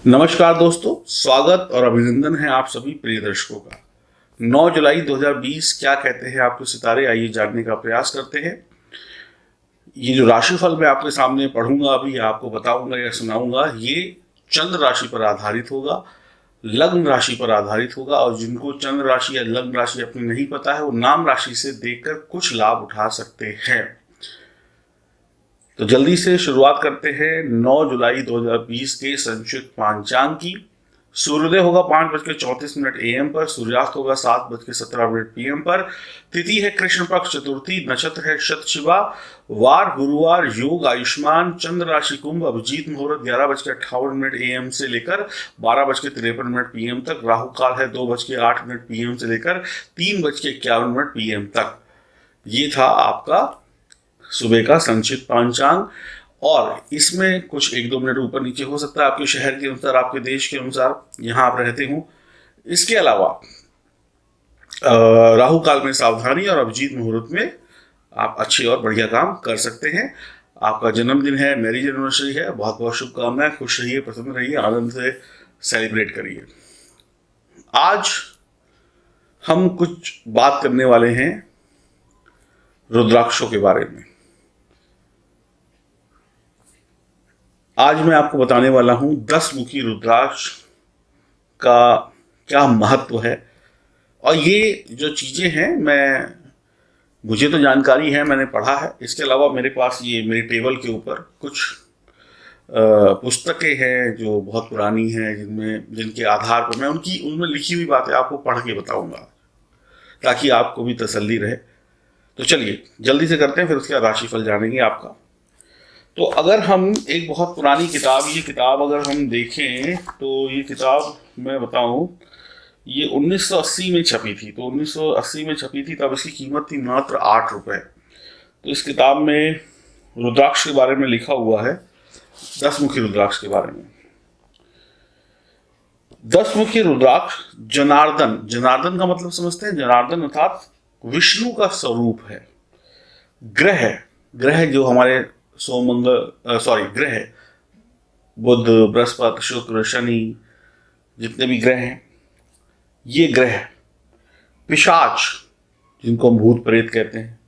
नमस्कार दोस्तों, स्वागत और अभिनंदन है आप सभी प्रिय दर्शकों का। 9 जुलाई 2020 क्या कहते हैं आपके सितारे, आइए जानने का प्रयास करते हैं। ये जो राशिफल मैं आपके सामने पढ़ूंगा अभी, आपको बताऊंगा या सुनाऊंगा, ये चंद्र राशि पर आधारित होगा, लग्न राशि पर आधारित होगा। और जिनको चंद्र राशि या लग्न राशि अपनी नहीं पता है, वो नाम राशि से देखकर कुछ लाभ उठा सकते हैं। तो जल्दी से शुरुआत करते हैं 9 जुलाई 2020 के संक्षिप्त पांचांग की। सूर्योदय होगा 5:34 AM पर, सूर्यास्त होगा 7:17 PM पर। तिथि है कृष्ण पक्ष चतुर्थी, नक्षत्र है शतशिवा, वार गुरुवार, योग आयुष्मान, चंद्र राशि कुंभ, अभिजीत मुहूर्त 11:58 AM से लेकर 12:53 PM तक। राहु काल है 2:08 PM से लेकर 3:51 PM तक। ये था आपका सुबह का संक्षिप्त पांचांग। और इसमें कुछ 1-2 मिनट ऊपर नीचे हो सकता है आपके शहर के अनुसार, आपके देश के अनुसार, यहाँ आप रहते हो। इसके अलावा राहु काल में सावधानी और अभिजीत मुहूर्त में आप अच्छे और बढ़िया काम कर सकते हैं। आपका जन्मदिन है, मैरिज एनिवर्सरी है, बहुत बहुत शुभकामनाएं। खुश रहिए, प्रसन्न रहिए, आनंद से सेलिब्रेट करिए। आज हम कुछ बात करने वाले हैं रुद्राक्षों के बारे में। आज मैं आपको बताने वाला हूं 10 मुखी रुद्राक्ष का क्या महत्व है। और ये जो चीजें हैं, मुझे तो जानकारी है, मैंने पढ़ा है। इसके अलावा मेरे पास ये मेरे टेबल के ऊपर कुछ पुस्तकें हैं जो बहुत पुरानी हैं, जिनके आधार पर मैं उनमें लिखी हुई बातें आपको पढ़ के बताऊंगा, ताकि आपको भी तसल्ली रहे। तो चलिए जल्दी से करते हैं, फिर उसके बाद राशिफल जानेंगे आपका। तो अगर हम एक बहुत पुरानी किताब, ये किताब अगर हम देखें तो ये किताब मैं बताऊं, ये 1980 में छपी थी। तो 1980 में छपी थी, तब इसकी कीमत थी मात्र 8 रुपए। तो इस किताब में रुद्राक्ष के बारे में लिखा हुआ है, 10 मुखी रुद्राक्ष के बारे में। 10 मुखी रुद्राक्ष जनार्दन, जनार्दन का मतलब समझते हैं? जनार्दन अर्थात विष्णु का स्वरूप है। ग्रह जो हमारे ग्रह बुध, बृहस्पति, शुक्र, शनि, जितने भी ग्रह हैं, ये ग्रह। पिशाच जिनको हम भूत प्रेत कहते हैं,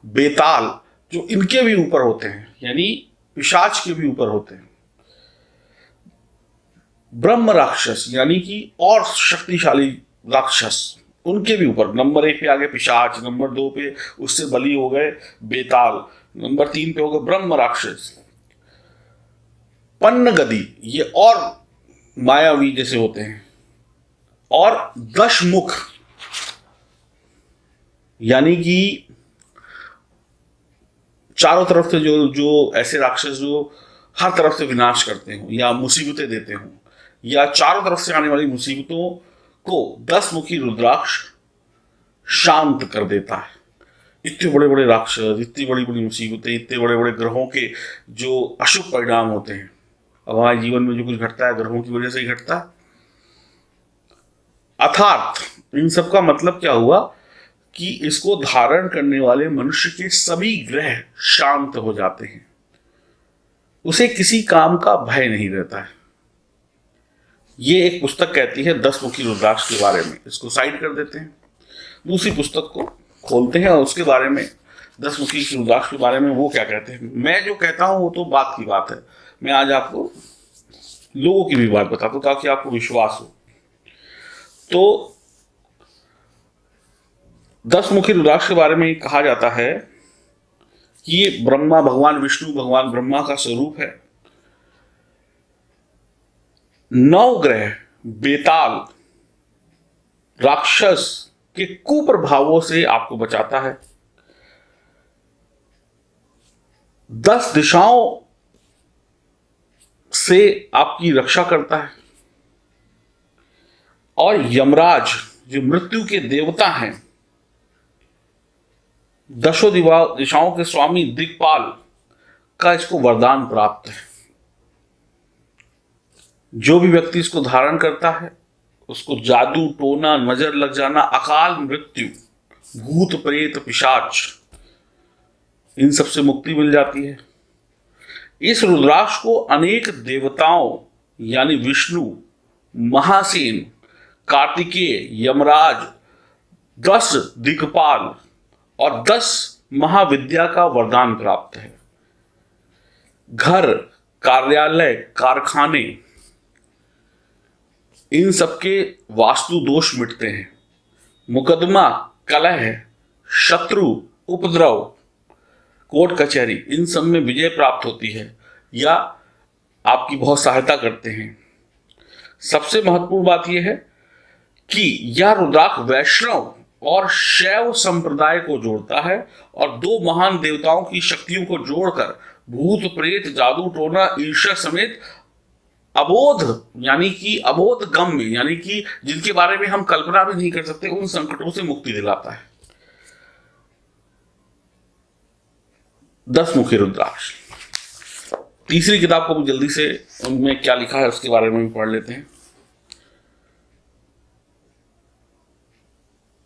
बेताल जो इनके भी ऊपर होते हैं, यानी पिशाच के भी ऊपर होते हैं। ब्रह्म राक्षस यानी कि और शक्तिशाली राक्षस, उनके भी ऊपर। नंबर 1 पे आ गए पिशाच, नंबर 2 पे उससे बली हो गए बेताल, नंबर 3 पे हो गए ब्रह्म राक्षस। पन्न गदी, ये और मायावी जैसे होते हैं। और दशमुख यानी कि चारों तरफ से जो ऐसे राक्षस जो हर तरफ से विनाश करते हो या मुसीबतें देते हो, या चारों तरफ से आने वाली मुसीबतों को 10 मुखी रुद्राक्ष शांत कर देता है। इतने बड़े बड़े राक्षस, इतनी बड़ी बड़ी मुसीबतें, इतने बड़े बड़े ग्रहों के जो अशुभ परिणाम होते हैं, अब हमारे जीवन में जो कुछ घटता है ग्रहों की वजह से ही घटता है। अर्थात इन सब का मतलब क्या हुआ कि इसको धारण करने वाले मनुष्य के सभी ग्रह शांत हो जाते हैं, उसे किसी काम का भय नहीं रहता है। ये एक पुस्तक कहती है 10 मुखी रुद्राक्ष के बारे में। इसको साइड कर देते हैं, दूसरी पुस्तक को खोलते हैं और उसके बारे में 10 मुखी रुद्राक्ष के बारे में वो क्या कहते हैं। मैं जो कहता हूं वो तो बात की बात है, मैं आज आपको लोगों की भी बात बताता हूं ताकि आपको विश्वास हो। तो 10 मुखी रुद्राक्ष के बारे में कहा जाता है कि ये ब्रह्मा, भगवान विष्णु, भगवान ब्रह्मा का स्वरूप है। 9 ग्रह बेताल राक्षस के कुप्रभावों से आपको बचाता है। 10 दिशाओं से आपकी रक्षा करता है। और यमराज जो मृत्यु के देवता हैं, 10 दिशाओं के स्वामी दिक्पाल का इसको वरदान प्राप्त है। जो भी व्यक्ति इसको धारण करता है उसको जादू, टोना, नजर लग जाना, अकाल मृत्यु, भूत प्रेत, पिशाच, इन सब से मुक्ति मिल जाती है। इस रुद्राक्ष को अनेक देवताओं यानी विष्णु, महासेन, कार्तिकेय, यमराज, 10 दिक्पाल और 10 महाविद्या का वरदान प्राप्त है। घर, कार्यालय, कारखाने, इन सबके वास्तु दोष मिटते हैं। मुकदमा, कलह, शत्रु, उपद्रव, कोर्ट कचहरी, इन सब में विजय प्राप्त होती है या आपकी बहुत सहायता करते हैं। सबसे महत्वपूर्ण बात यह है कि यह रुद्राक्ष वैष्णव और शैव संप्रदाय को जोड़ता है और 2 महान देवताओं की शक्तियों को जोड़कर भूत, प्रेत, जादू टोना, ईर्ष्या समेत अबोध यानी कि अबोध गम्य यानी कि जिनके बारे में हम कल्पना भी नहीं कर सकते, उन संकटों से मुक्ति दिलाता है। 10 मुखी रुद्राक्ष। तीसरी किताब को भी जल्दी से उनमें क्या लिखा है उसके बारे में भी पढ़ लेते हैं।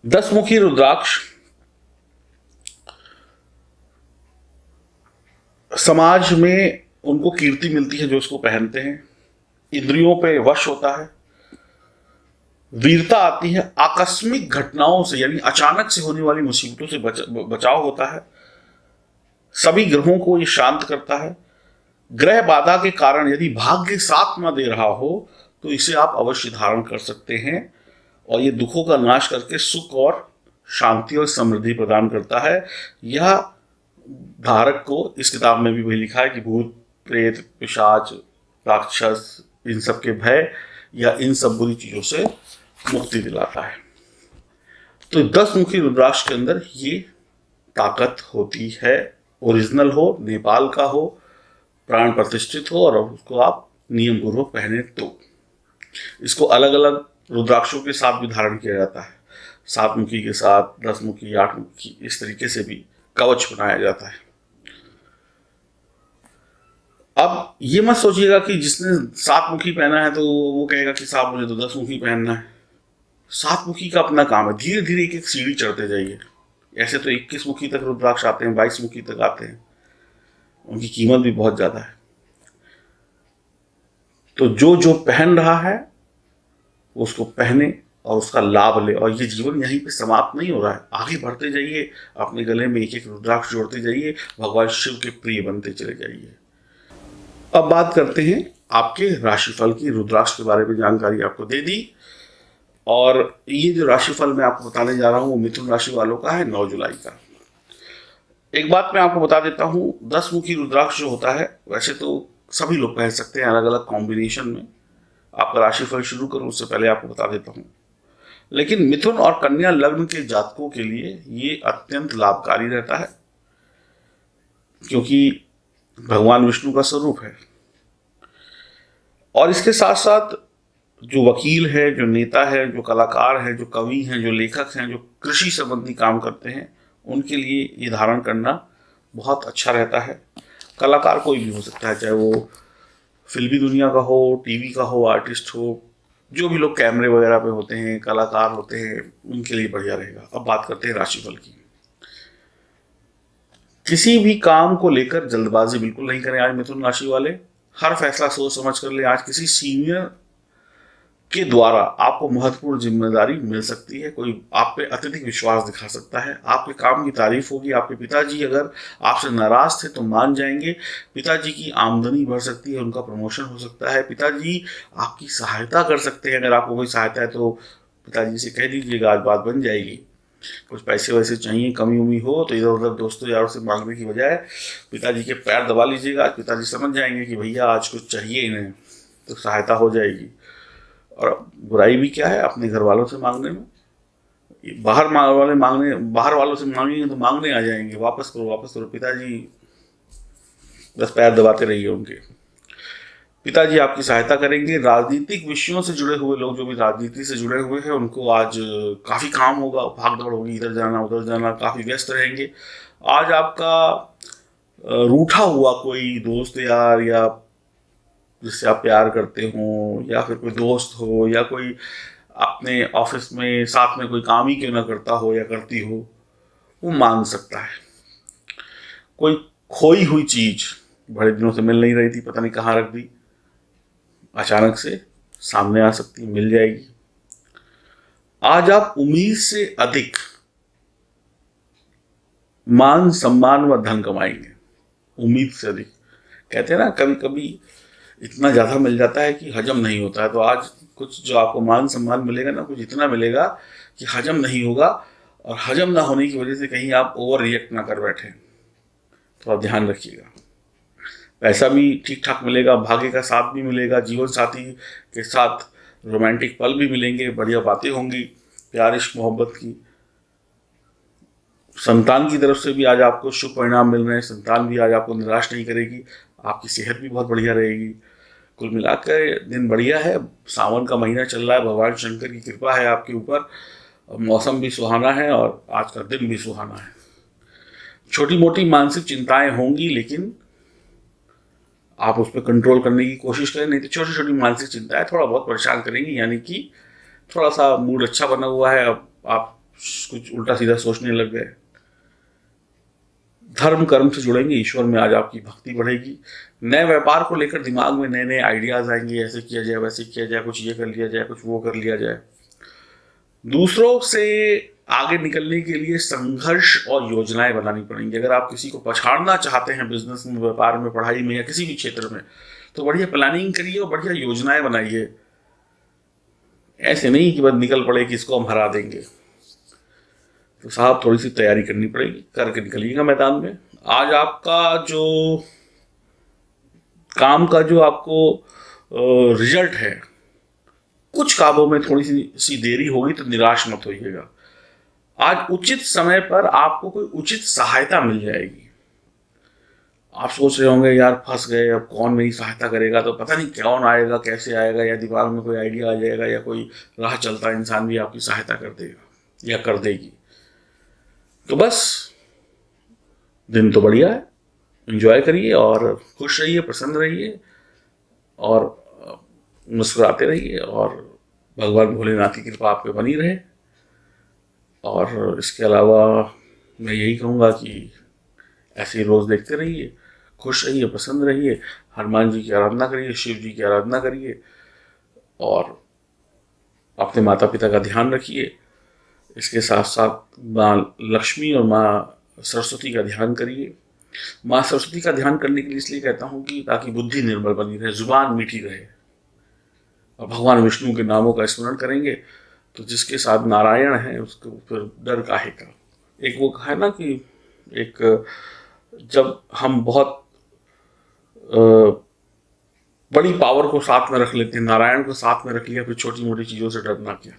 10 मुखी रुद्राक्ष समाज में उनको कीर्ति मिलती है जो इसको पहनते हैं। इंद्रियों पे वश होता है, वीरता आती है, आकस्मिक घटनाओं से यानी अचानक से होने वाली मुसीबतों से बचाव होता है, सभी ग्रहों को ये शांत करता है। ग्रह बाधा के कारण यदि भाग्य साथ न दे रहा हो तो इसे आप अवश्य धारण कर सकते हैं और ये दुखों का नाश करके सुख और शांति और समृद्धि प्रदान करता है। यह धारक को इस किताब में भी वही लिखा है कि भूत, प्रेत, पिशाच, राक्षस, इन सब के भय या इन सब बुरी चीजों से मुक्ति दिलाता है। तो 10 मुखी रुद्राक्ष के अंदर ये ताकत होती है। ओरिजिनल हो, नेपाल का हो, प्राण प्रतिष्ठित हो और उसको आप नियम पूर्वक पहने तो। इसको अलग अलग रुद्राक्षों के साथ भी धारण किया जाता है, 7 मुखी के साथ, 10 मुखी, 8 मुखी, इस तरीके से भी कवच बनाया जाता है। अब ये मत सोचिएगा कि जिसने 7 मुखी पहना है तो वो कहेगा कि साहब मुझे तो 10 मुखी पहनना है। 7 मुखी का अपना काम है, धीरे धीरे एक एक सीढ़ी चढ़ते जाइए। ऐसे तो 21 मुखी तक रुद्राक्ष आते हैं, 22 मुखी तक आते हैं, उनकी कीमत भी बहुत ज्यादा है। तो जो जो पहन रहा है उसको पहने और उसका लाभ ले। और ये जीवन यहीं पे समाप्त नहीं हो रहा है, आगे बढ़ते जाइए, अपने गले में एक एक रुद्राक्ष जोड़ते जाइए, भगवान शिव के प्रिय बनते चले जाइए। अब बात करते हैं आपके राशिफल की। रुद्राक्ष के बारे में जानकारी आपको दे दी और ये जो राशिफल मैं आपको बताने जा रहा हूँ वो मिथुन राशि वालों का है 9 जुलाई का। एक बात मैं आपको बता देता हूँ, 10 मुखी रुद्राक्ष जो होता है वैसे तो सभी लोग पहन सकते हैं अलग अलग कॉम्बिनेशन में। आपका राशिफल शुरू करूँ उससे पहले आपको बता देता हूँ, लेकिन मिथुन और कन्या लग्न के जातकों के लिए ये अत्यंत लाभकारी रहता है क्योंकि भगवान विष्णु का स्वरूप है। और इसके साथ साथ जो वकील है, जो नेता है, जो कलाकार है, जो कवि हैं, जो लेखक हैं, जो कृषि संबंधी काम करते हैं, उनके लिए ये धारण करना बहुत अच्छा रहता है। कलाकार कोई भी हो सकता है, चाहे वो फिल्मी दुनिया का हो, टीवी का हो, आर्टिस्ट हो, जो भी लोग कैमरे वगैरह पे होते हैं, कलाकार होते हैं, उनके लिए बढ़िया रहेगा। अब बात करते हैं राशिफल की। किसी भी काम को लेकर जल्दबाजी बिल्कुल नहीं करें आज मिथुन राशि वाले। हर फैसला सोच समझ कर लें। आज किसी सीनियर के द्वारा आपको महत्वपूर्ण जिम्मेदारी मिल सकती है, कोई आप पे अत्यधिक विश्वास दिखा सकता है, आपके काम की तारीफ होगी। आपके पिताजी अगर आपसे नाराज थे तो मान जाएंगे। पिताजी की आमदनी बढ़ सकती है, उनका प्रमोशन हो सकता है। पिताजी आपकी सहायता कर सकते हैं, अगर आपको कोई सहायता है तो पिताजी से कह दीजिएगा, आज बात बन जाएगी। कुछ पैसे वैसे चाहिए, कमी उमी हो तो इधर उधर दोस्तों यारों से मांगने की बजाय पिताजी के पैर दबा लीजिएगा। पिताजी समझ जाएंगे कि भैया आज कुछ चाहिए इन्हें, तो सहायता हो जाएगी। और बुराई भी क्या है अपने घर वालों से मांगने में, बाहर वालों से मांगेंगे तो मांगने आ जाएंगे, वापस करो। पिताजी बस पैर दबाते रहिए उनके। पिताजी आपकी सहायता करेंगे। राजनीतिक विषयों से जुड़े हुए लोग, जो भी राजनीति से जुड़े हुए हैं, उनको आज काफ़ी काम होगा, भाग दौड़ होगी, इधर जाना उधर जाना, काफ़ी व्यस्त रहेंगे। आज आपका रूठा हुआ कोई दोस्त यार या जिससे आप प्यार करते हो, या फिर कोई दोस्त हो, या कोई अपने ऑफिस में साथ में कोई काम ही क्यों ना करता हो या करती हो, वो मांग सकता है। कोई खोई हुई चीज बड़े दिनों से मिल नहीं रही थी, पता नहीं कहाँ रख दी, अचानक से सामने आ सकती, मिल जाएगी। आज आप उम्मीद से अधिक मान सम्मान व धन कमाएंगे। उम्मीद से अधिक, कहते हैं ना, कभी कभी इतना ज्यादा मिल जाता है कि हजम नहीं होता है। तो आज कुछ जो आपको मान सम्मान मिलेगा ना, कुछ इतना मिलेगा कि हजम नहीं होगा, और हजम ना होने की वजह से कहीं आप ओवर रिएक्ट ना कर बैठे। तो आप ध्यान रखिएगा। पैसा भी ठीक ठाक मिलेगा, भाग्य का साथ भी मिलेगा, जीवन साथी के साथ रोमांटिक पल भी मिलेंगे, बढ़िया बातें होंगी, प्यार इश्क मोहब्बत की। संतान की तरफ से भी आज आपको शुभ परिणाम मिल रहे हैं। संतान भी आज आपको निराश नहीं करेगी। आपकी सेहत भी बहुत बढ़िया रहेगी। कुल मिलाकर दिन बढ़िया है। सावन का महीना चल रहा है, भगवान शंकर की कृपा है आपके ऊपर। मौसम भी सुहाना है और आज का दिन भी सुहाना है। छोटी मोटी मानसिक चिंताएं होंगी, लेकिन आप उस पर कंट्रोल करने की कोशिश करें, नहीं तो छोटी छोटी मानसिक चिंताएं थोड़ा बहुत परेशान करेंगी। यानी कि थोड़ा सा मूड अच्छा बना हुआ है, अब आप कुछ उल्टा सीधा सोचने लग गए। धर्म कर्म से जुड़ेंगे, ईश्वर में आज आपकी भक्ति बढ़ेगी। नए व्यापार को लेकर दिमाग में नए नए आइडियाज आएंगे, ऐसे किया जाए, वैसे किया जाए, कुछ ये कर लिया जाए, कुछ वो कर लिया जाए। दूसरों से आगे निकलने के लिए संघर्ष और योजनाएं बनानी पड़ेंगी। अगर आप किसी को पछाड़ना चाहते हैं बिजनेस में, व्यापार में, पढ़ाई में या किसी भी क्षेत्र में, तो बढ़िया प्लानिंग करिए और बढ़िया योजनाएं बनाइए। ऐसे नहीं कि बस निकल पड़े कि इसको हम हरा देंगे। तो साहब थोड़ी सी तैयारी करनी पड़ेगी, करके निकलिएगा मैदान में। आज आपका जो काम का जो आपको रिजल्ट है, कुछ कामों में थोड़ी सी देरी होगी तो निराश मत होइएगा। आज उचित समय पर आपको कोई उचित सहायता मिल जाएगी। आप सोच रहे होंगे यार फंस गए, अब कौन मेरी सहायता करेगा, तो पता नहीं कौन आएगा, कैसे आएगा, या दिमाग में कोई आइडिया आ जाएगा, या कोई राह चलता इंसान भी आपकी सहायता कर देगा या कर देगी। तो बस दिन तो बढ़िया है, एंजॉय करिए और खुश रहिए, प्रसन्न रहिए और मुस्कुराते रहिए, और भगवान भोलेनाथ की कृपा आप पे बनी रहे। और इसके अलावा मैं यही कहूँगा कि ऐसे ही रोज़ देखते रहिए, खुश रहिए, प्रसन्न रहिए, हनुमान जी की आराधना करिए, शिव जी की आराधना करिए, और अपने माता पिता का ध्यान रखिए। इसके साथ साथ माँ लक्ष्मी और माँ सरस्वती का ध्यान करिए। माँ सरस्वती का ध्यान करने के लिए इसलिए कहता हूँ कि ताकि बुद्धि निर्मल बनी रहे, जुबान मीठी रहे, और भगवान विष्णु के नामों का स्मरण करेंगे तो जिसके साथ नारायण है उसको फिर डर काहे का। एक वो है ना कि एक जब हम बहुत बड़ी पावर को साथ में रख लेते हैं, नारायण को साथ में रख लिया, फिर छोटी मोटी चीजों से डरना क्या।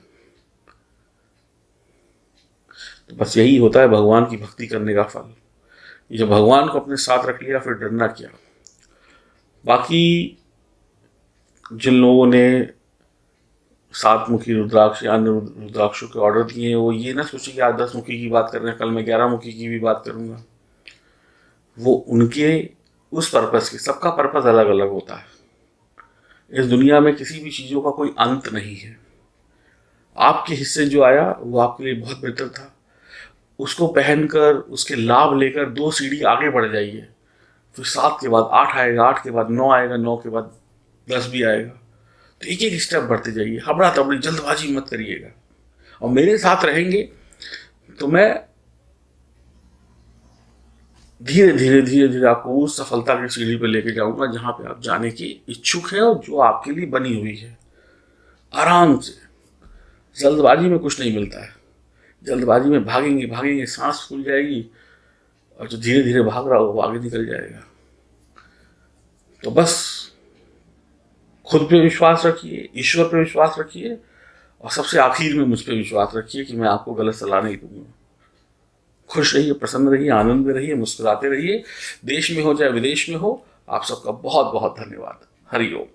तो बस यही होता है भगवान की भक्ति करने का फल। जब भगवान को अपने साथ रख लिया फिर डरना क्या। बाकी जिन लोगों ने 7 मुखी रुद्राक्ष या अन्य रुद्राक्षों के ऑर्डर दिए हैं, वो ये ना सोचे कि आज 10 मुखी की बात कर रहे हैं, कल मैं 11 मुखी की भी बात करूंगा। वो उनके उस पर्पस के, सबका पर्पस अलग अलग होता है। इस दुनिया में किसी भी चीजों का कोई अंत नहीं है। आपके हिस्से जो आया वो आपके लिए बहुत बेहतर था, उसको पहनकर उसके लाभ लेकर 2 सीढ़ी आगे बढ़ जाइए। फिर 7 के बाद 8 आएगा, 8 के बाद 9 आएगा, 9 के बाद 10 भी आएगा। तो एक एक स्टेप बढ़ते जाइए, हबड़ा तबड़ी जल्दबाजी मत करिएगा। और मेरे साथ रहेंगे तो मैं धीरे धीरे धीरे धीरे आपको उस सफलता की सीढ़ी पे लेके जाऊंगा जहां पे आप जाने की इच्छुक है और जो आपके लिए बनी हुई है। आराम से, जल्दबाजी में कुछ नहीं मिलता है। जल्दबाजी में भागेंगे भागेंगे, सांस फूल जाएगी, और जो धीरे धीरे भाग रहा हो वो आगे निकल जाएगा। तो बस खुद पे विश्वास रखिए, ईश्वर पे विश्वास रखिए, और सबसे आखिर में मुझ पे विश्वास रखिए कि मैं आपको गलत सलाह नहीं दूंगा। खुश रहिए, प्रसन्न रहिए, आनंद में रहिए, मुस्कुराते रहिए। देश में हो चाहे विदेश में हो, आप सबका बहुत बहुत धन्यवाद। हरि ओम।